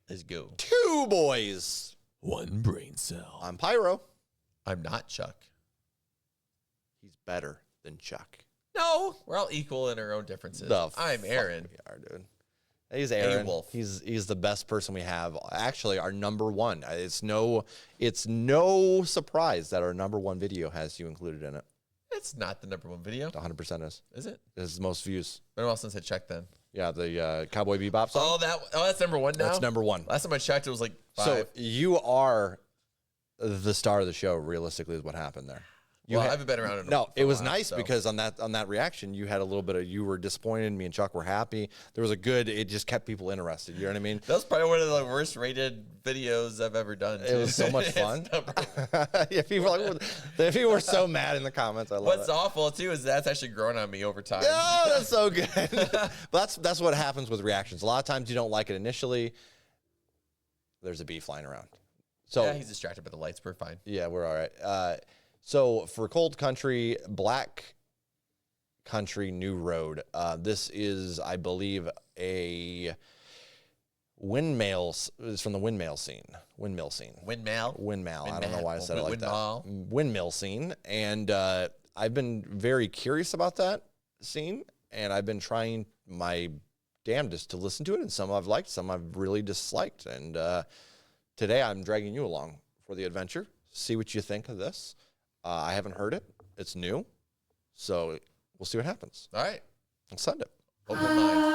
Let's go. Two boys. One brain cell. I'm Pyro. I'm not Chuck. He's better than Chuck. No, we're all equal in our own differences. I'm Aaron. We are, dude. He's Aaron. Wolf. He's the best person we have. Actually, our number one. It's no surprise that our number one video has you included in it. It's not the number one video. 100% is. Is it? This is the most views. When else since I checked then? Yeah, the Cowboy Bebop song. That's number one now? That's number one. Last time I checked, it was like 5. So you are the star of the show, realistically, is what happened there. I haven't been around. It was nice because on that reaction, you had a little bit of, you were disappointed. Me and Chuck were happy. There was it just kept people interested. You know what I mean? That was probably one of the worst rated videos I've ever done. It was so much fun. Yeah, people were so mad in the comments. I love What's awful too is that's actually grown on me over time. Yeah, that's so good. But that's what happens with reactions. A lot of times you don't like it initially. There's a bee flying around. So yeah, he's distracted by the lights. We're fine. Yeah, we're all right. So for Cold Country, Black Country New Road, this is, I believe, a windmill. It's from the windmill scene. Windmill. I don't know why I said it like that. Windmill scene. And I've been very curious about that scene, and I've been trying my damnedest to listen to it, and some I've liked, some I've really disliked. And today I'm dragging you along for the adventure. See what you think of this. I haven't heard it. It's new. So we'll see what happens. All right. I'll send it. Open mind.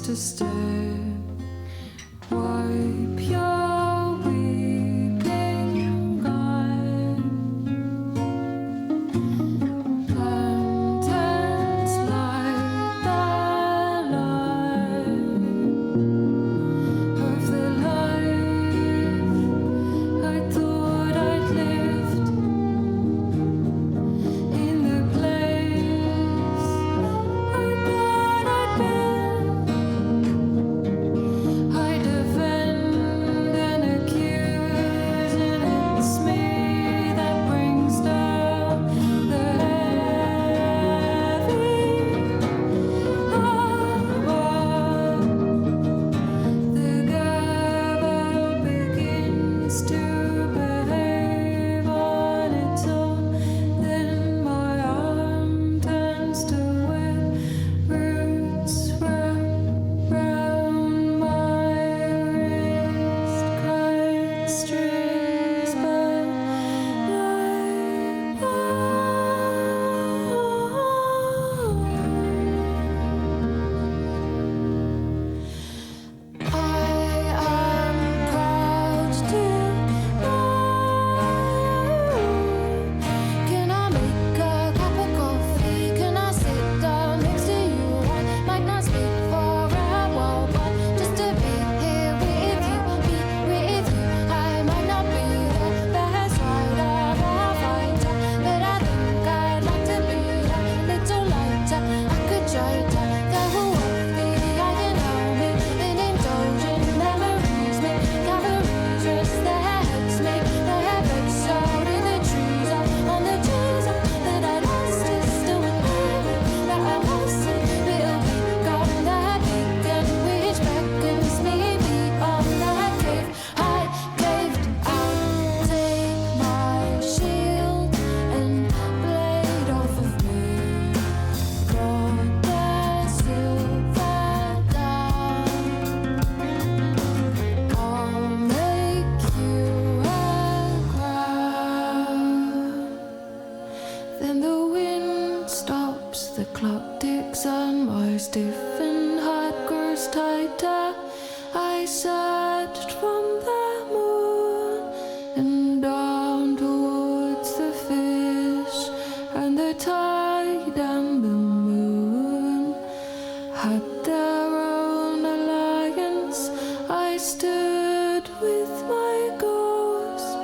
To stay, wipe your weeping eye. Lanterns light the light of the life I thought I'd lived in the place I thought I'd been. legs and my stiffened heart grows tighter. I searched from the moon and down towards the fish and the tide and the moon had their own alliance. I stood with my ghost.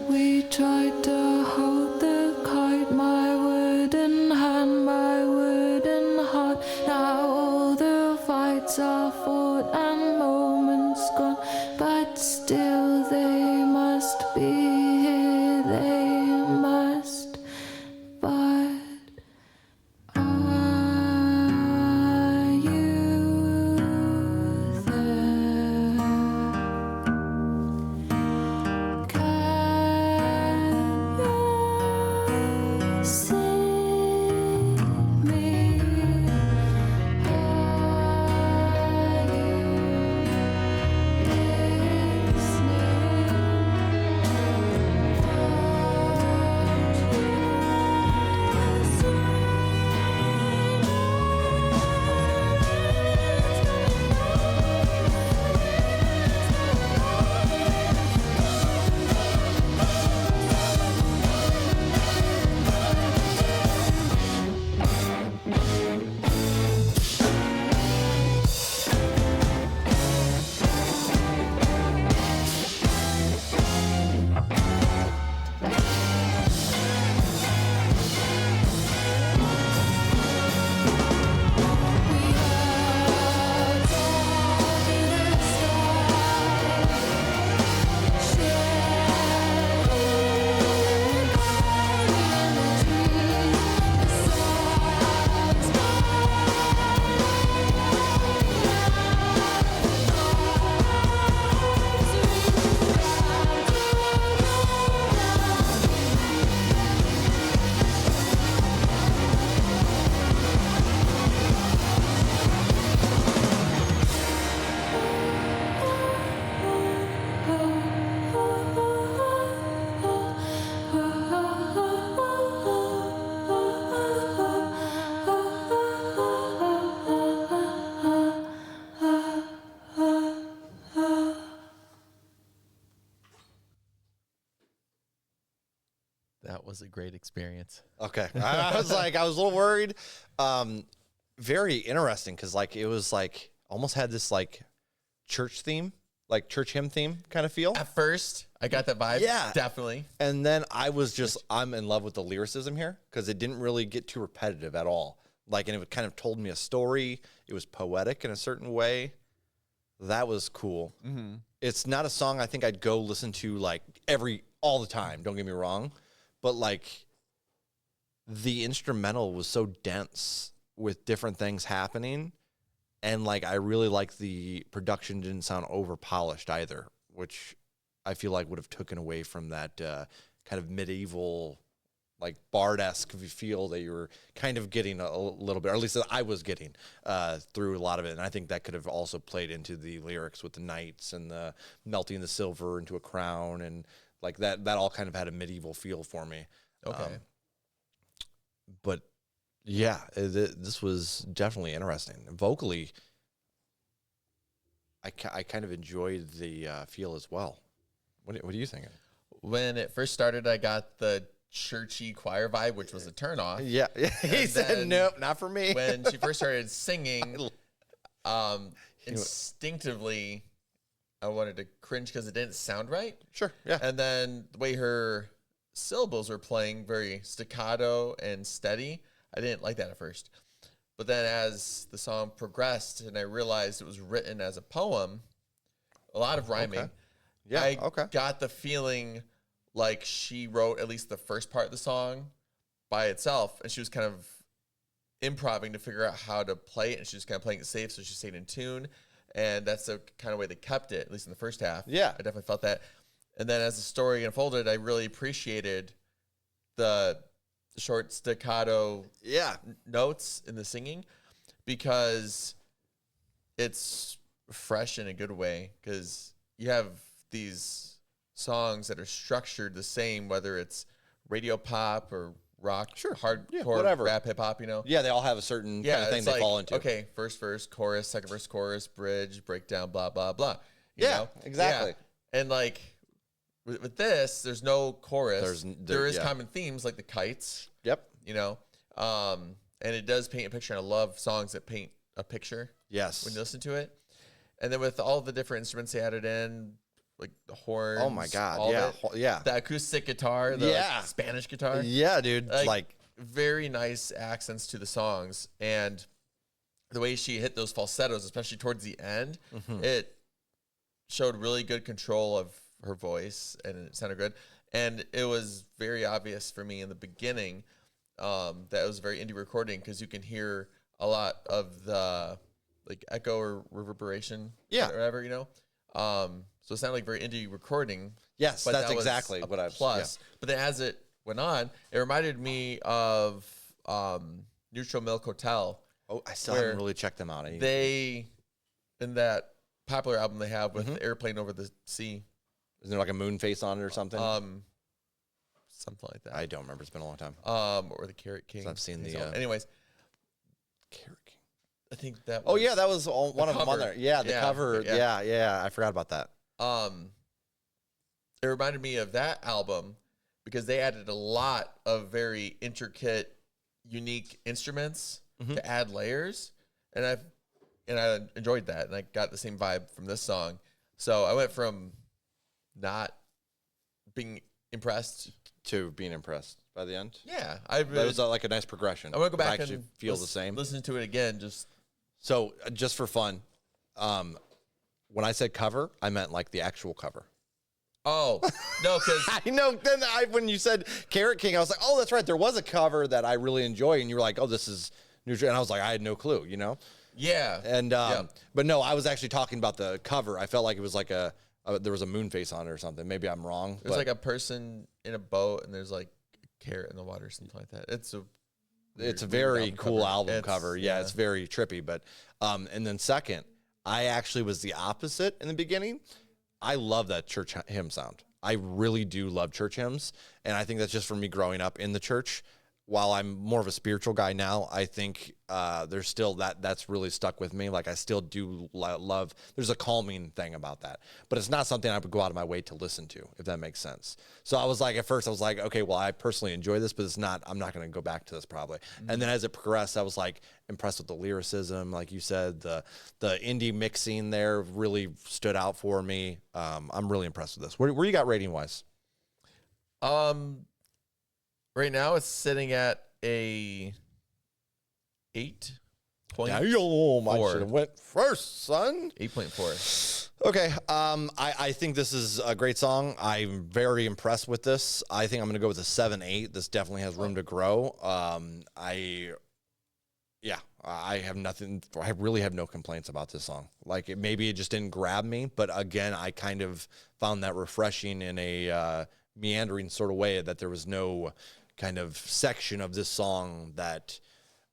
We tried to hold the kite, my wooden hand, my wooden heart. Now all the fights are fought and moments gone, but still they must be here, they must. But are you there? Can you see me? Are That was a great experience. Okay. I was a little worried. Very interesting because it was almost had this church theme, church hymn theme kind of feel. At first, I got that vibe. Yeah. Definitely. And then I'm in love with the lyricism here because it didn't really get too repetitive at all. And it kind of told me a story. It was poetic in a certain way. That was cool. Mm-hmm. It's not a song I think I'd go listen to all the time. Don't get me wrong. But the instrumental was so dense with different things happening. And I really like the production didn't sound over polished either, which I feel would have taken away from that kind of medieval, bard-esque feel that you were kind of getting a little bit, or at least that I was getting through a lot of it. And I think that could have also played into the lyrics with the knights and the melting the silver into a crown, and that all kind of had a medieval feel for me. Okay. But yeah, this was definitely interesting. Vocally, I kind of enjoyed the feel as well. What are you thinking? When it first started, I got the churchy choir vibe, which was a turnoff. Yeah. He said, nope, not for me. When she first started singing, instinctively, I wanted to cringe because it didn't sound right. Sure, yeah. And then the way her syllables were playing, very staccato and steady, I didn't like that at first. But then as the song progressed and I realized it was written as a poem, a lot of rhyming, Okay. Yeah, I got the feeling like she wrote at least the first part of the song by itself, and she was kind of improvising to figure out how to play it, and she was kind of playing it safe, so she stayed in tune. And that's the kind of way they kept it, at least in the first half. Yeah. I definitely felt that. And then as the story unfolded, I really appreciated the short staccato notes in the singing, because it's fresh in a good way, because you have these songs that are structured the same, whether it's radio pop or rock, hardcore, whatever. rap, hip hop. Yeah, they all have a certain kind of thing it's they like, fall into. Okay, first verse, chorus, second verse, chorus, bridge, breakdown, blah blah blah. You Yeah, know? exactly. Yeah. And like with this, there's no chorus. There is yeah. common themes like the kites. Yep. You know, and it does paint a picture. And I love songs that paint a picture. Yes. When you listen to it, and then with all the different instruments they added in, like the horns. Oh my God. all Yeah. of it, Yeah. the acoustic guitar, the like, Spanish guitar. Yeah, dude. Like very nice accents to the songs, and the way she hit those falsettos, especially towards the end, it showed really good control of her voice, and it sounded good. And it was very obvious for me in the beginning that it was a very indie recording because you can hear a lot of the like echo or reverberation, or whatever, you know. So it sounded like very indie recording. Yes, but that's that was exactly a what I was. plus. But then as it went on, it reminded me of Neutral Milk Hotel. Oh, I still haven't really checked them out. They, in that popular album they have with Airplane Over the Sea. Is there like a moon face on it or something? Something like that. I don't remember. It's been a long time. Or the Carrot King. I've seen the. Anyways, Carrot King. I think that. Oh yeah, that was one of them on there. Yeah, the cover. Yeah. I forgot about that. It reminded me of that album because they added a lot of very intricate, unique instruments to add layers, and I enjoyed that, and I got the same vibe from this song. So I went from not being impressed to being impressed by the end. Yeah, that was like a nice progression. I'm gonna go back and actually feel the same. Listen to it again, just for fun. When I said cover, I meant like the actual cover. Oh no, because I know. Then when you said Carrot King, I was like, oh, that's right. There was a cover that I really enjoy, and you were like, oh, this is neutral, and I was like, I had no clue, you know. Yeah. And but no, I was actually talking about the cover. I felt like it was like there was a moon face on it or something. Maybe I'm wrong. There's like a person in a boat, and there's like a carrot in the water, something like that. It's a very cool album cover. Yeah, it's very trippy. But and then second, I actually was the opposite in the beginning. I love that church hymn sound. I really do love church hymns, and I think that's just from me growing up in the church. While I'm more of a spiritual guy now, I think there's still that's really stuck with me. Like I still do love, there's a calming thing about that, but it's not something I would go out of my way to listen to, if that makes sense. So I was like, at first I was like, okay, well, I personally enjoy this, but I'm not going to go back to this probably. And then as it progressed, I was like impressed with the lyricism. Like you said, the indie mixing there really stood out for me. I'm really impressed with this. Where you got rating wise? Right now, it's sitting at a 8.4. I should have went first, son. 8.4. Okay. I think this is a great song. I'm very impressed with this. I think I'm going to go with a 7-8. This definitely has room to grow. I have nothing. I really have no complaints about this song. Like maybe it just didn't grab me, but again, I kind of found that refreshing in a meandering sort of way, that there was no kind of section of this song that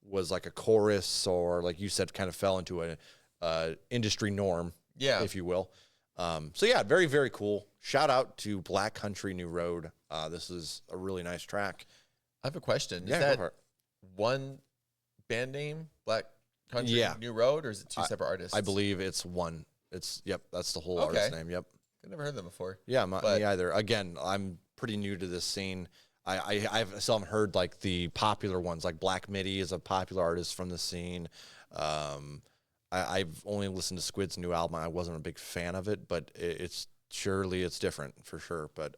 was like a chorus or, like you said, kind of fell into a industry norm, if you will. So yeah, very, very cool. Shout out to Black Country New Road. This is a really nice track. I have a question. Is Yeah, that one band name, Black Country New Road, or is it two separate artists? I believe it's one. That's the whole artist name. Yep. I've never heard them before. Yeah, me either. Again, I'm pretty new to this scene. I still haven't heard like the popular ones. Like Black Midi is a popular artist from the scene. I've only listened to Squid's new album. I wasn't a big fan of it, but it's different for sure. But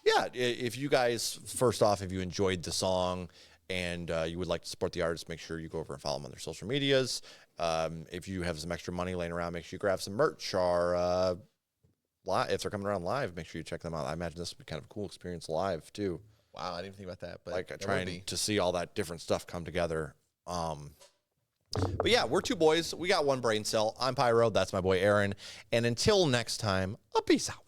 yeah, if you guys, first off, if you enjoyed the song and you would like to support the artist, make sure you go over and follow them on their social medias. If you have some extra money laying around, make sure you grab some merch. Or if they're coming around live, make sure you check them out. I imagine this would be kind of a cool experience live too. Wow, I didn't even think about that. But like trying to see all that different stuff come together. But yeah, we're two boys. We got one brain cell. I'm Pyro. That's my boy Aaron. And until next time, a peace out.